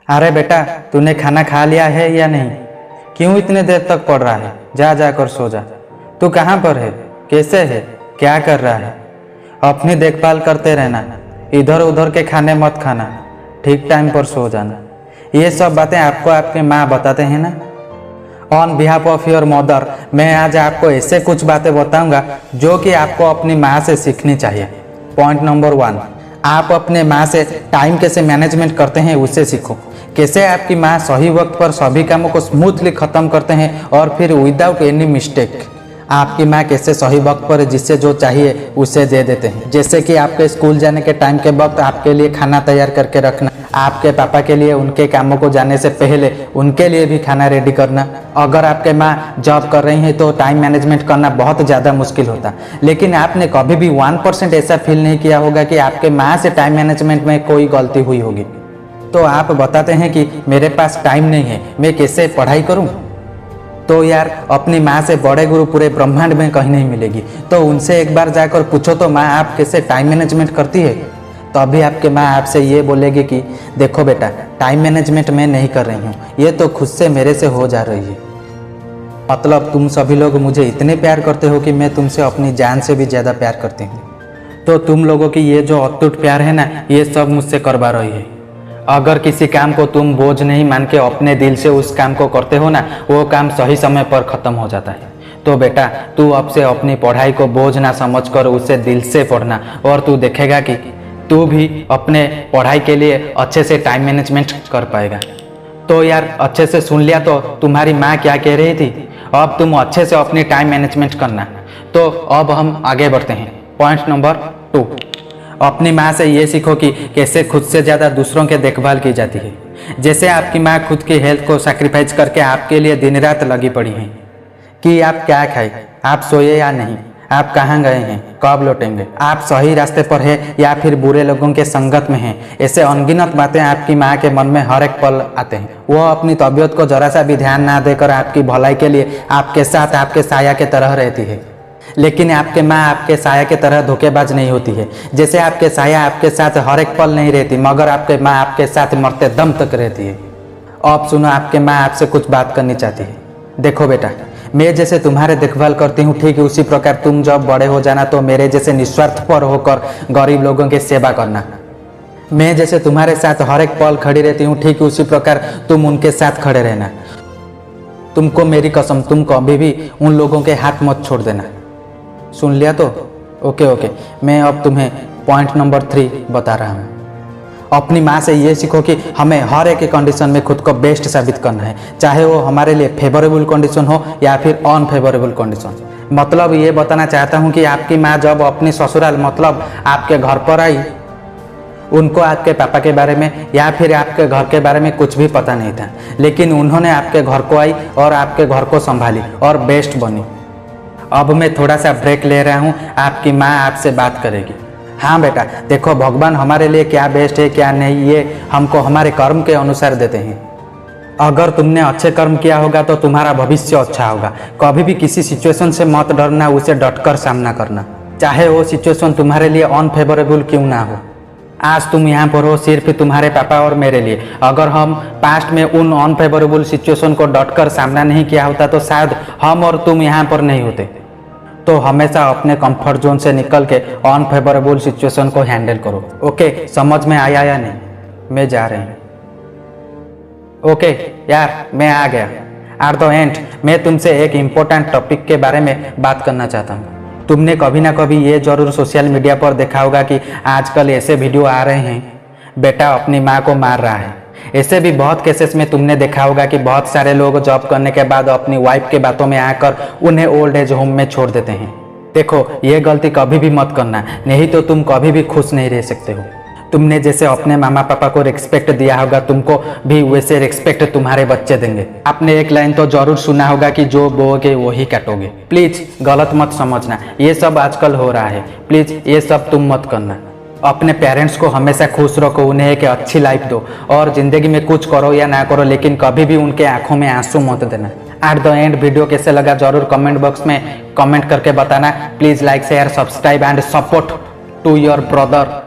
अरे बेटा, तूने खाना खा लिया है या नहीं? क्यों इतने देर तक पढ़ रहा है? जा जाकर सो जा। तू कहाँ पर है? कैसे है? क्या कर रहा है? अपनी देखभाल करते रहना, इधर उधर के खाने मत खाना, ठीक टाइम पर सो जाना। ये सब बातें आपको आपके माँ बताते हैं ना। On behalf of your mother, मैं आज आपको ऐसे कुछ बातें बताऊंगा जो कि आपको अपनी माँ से सीखनी चाहिए। पॉइंट नंबर 1, आप अपने माँ से टाइम कैसे मैनेजमेंट करते हैं उसे सीखो। कैसे आपकी माँ सही वक्त पर सभी कामों को स्मूथली खत्म करते हैं और फिर विदाउट एनी मिस्टेक। आपकी माँ कैसे सही वक्त पर जिससे जो चाहिए उसे दे देते हैं। जैसे कि आपके स्कूल जाने के टाइम के वक्त आपके लिए खाना तैयार करके रखना, आपके पापा के लिए उनके कामों को जाने से पहले उनके लिए भी खाना रेडी करना। अगर आपके माँ जॉब कर रही हैं तो टाइम मैनेजमेंट करना बहुत ज़्यादा मुश्किल होता, लेकिन आपने कभी भी 1% ऐसा फील नहीं किया होगा कि आपके माँ से टाइम मैनेजमेंट में कोई गलती हुई होगी। तो आप बताते हैं कि मेरे पास टाइम नहीं है, मैं कैसे पढ़ाई करूं? तो यार, अपनी माँ से बड़े गुरु पूरे ब्रह्मांड में कहीं नहीं मिलेगी। तो उनसे एक बार जाकर पूछो तो माँ आप कैसे टाइम मैनेजमेंट करती है। तो अभी आपके माँ आपसे ये बोलेगी कि देखो बेटा, टाइम मैनेजमेंट मैं नहीं कर रही हूँ, ये तो खुद से मेरे से हो जा रही है। मतलब तुम सभी लोग मुझे इतने प्यार करते हो कि मैं तुमसे अपनी जान से भी ज़्यादा प्यार करती हूँ। तो तुम लोगों की ये जो अटूट प्यार है ना, ये सब मुझसे करवा रही है। अगर किसी काम को तुम बोझ नहीं मान के अपने दिल से उस काम को करते हो ना, वो काम सही समय पर ख़त्म हो जाता है। तो बेटा, तू अब से अपनी पढ़ाई को बोझ ना समझकर उसे दिल से पढ़ना, और तू देखेगा कि तू भी अपने पढ़ाई के लिए अच्छे से टाइम मैनेजमेंट कर पाएगा। तो यार, अच्छे से सुन लिया तो तुम्हारी माँ क्या कह रही थी। अब तुम अच्छे से अपनी टाइम मैनेजमेंट करना। तो अब हम आगे बढ़ते हैं। पॉइंट नंबर 2, अपनी माँ से ये सीखो कि कैसे खुद से ज़्यादा दूसरों की देखभाल की जाती है। जैसे आपकी माँ खुद की हेल्थ को सैक्रिफाइस करके आपके लिए दिन रात लगी पड़ी हैं कि आप क्या खाएं, आप सोए या नहीं, आप कहाँ गए हैं, कब लौटेंगे, आप सही रास्ते पर हैं या फिर बुरे लोगों के संगत में हैं। ऐसे अनगिनत बातें आपकी माँ के मन में हर एक पल आते हैं। वो अपनी तबीयत को जरा सा भी ध्यान ना देकर आपकी भलाई के लिए आपके साथ आपके साया की तरह रहती है। लेकिन आपके माँ आपके साया की तरह धोखेबाज नहीं होती है। जैसे आपके साया आपके साथ हर एक पल नहीं रहती, मगर आपके माँ आपके साथ मरते दम तक रहती है। अब सुनो, आपके माँ आपसे कुछ बात करनी चाहती है। देखो बेटा, मैं जैसे तुम्हारे देखभाल करती हूँ, ठीक उसी प्रकार तुम जब बड़े हो जाना तो मेरे जैसे निस्वार्थपर होकर गरीब लोगों की सेवा करना। मैं जैसे तुम्हारे साथ हर एक पल खड़ी रहती हूँ, ठीक उसी प्रकार तुम उनके साथ खड़े रहना। तुमको मेरी कसम, तुम कभी भी उन लोगों के हाथ मत छोड़ देना। सुन लिया तो? ओके, मैं अब तुम्हें पॉइंट नंबर 3 बता रहा हूँ। अपनी माँ से ये सीखो कि हमें हर एक कंडीशन में खुद को बेस्ट साबित करना है, चाहे वो हमारे लिए फेवरेबल कंडीशन हो या फिर अनफेवरेबल कंडीशन। मतलब ये बताना चाहता हूँ कि आपकी माँ जब अपनी ससुराल मतलब आपके घर पर आई, उनको आपके पापा के बारे में या फिर आपके घर के बारे में कुछ भी पता नहीं था, लेकिन उन्होंने आपके घर को आई और आपके घर को संभाली और बेस्ट बनी। अब मैं थोड़ा सा ब्रेक ले रहा हूँ, आपकी माँ आपसे बात करेगी। हाँ बेटा, देखो भगवान हमारे लिए क्या बेस्ट है क्या नहीं, ये हमको हमारे कर्म के अनुसार देते हैं। अगर तुमने अच्छे कर्म किया होगा तो तुम्हारा भविष्य अच्छा होगा। कभी भी किसी सिचुएशन से मत डरना, उसे डटकर सामना करना, चाहे वो सिचुएशन तुम्हारे लिए अनफेवरेबल क्यों ना हो। आज तुम यहाँ पर हो सिर्फ तुम्हारे पापा और मेरे लिए। अगर हम पास्ट में उन अनफेवरेबल सिचुएशन को डटकर सामना नहीं किया होता तो शायद हम और तुम यहाँ पर नहीं होते। तो हमेशा अपने कंफर्ट जोन से निकल के अनफेवरेबल सिचुएशन को हैंडल करो। ओके, समझ में आया या नहीं? मैं जा रही हूँ। ओके यार, मैं आ गया। एट द एंड मैं तुमसे एक इम्पोर्टेंट टॉपिक के बारे में बात करना चाहता हूँ। तुमने कभी ना कभी ये जरूर सोशल मीडिया पर देखा होगा कि आजकल ऐसे वीडियो आ रहे हैं, बेटा अपनी माँ को मार रहा है। ऐसे भी बहुत केसेस में तुमने देखा होगा कि बहुत सारे लोग जॉब करने के बाद अपनी वाइफ के बातों में आकर उन्हें ओल्ड एज होम में छोड़ देते हैं। देखो, ये गलती कभी भी मत करना, नहीं तो तुम कभी भी खुश नहीं रह सकते हो। तुमने जैसे अपने मामा पापा को रिस्पेक्ट दिया होगा, तुमको भी वैसे रिस्पेक्ट तुम्हारे बच्चे देंगे। आपने एक लाइन तो जरूर सुना होगा कि जो बोओगे वो ही काटोगे। प्लीज गलत मत समझना, ये सब आजकल हो रहा है। प्लीज ये सब तुम मत करना। अपने पेरेंट्स को हमेशा खुश रखो, उन्हें एक अच्छी लाइफ दो और जिंदगी में कुछ करो या ना करो, लेकिन कभी भी उनके आंखों में आंसू मत देना। एट द एंड वीडियो कैसे लगा जरूर कमेंट बॉक्स में कमेंट करके बताना। Please like share subscribe and support to your brother.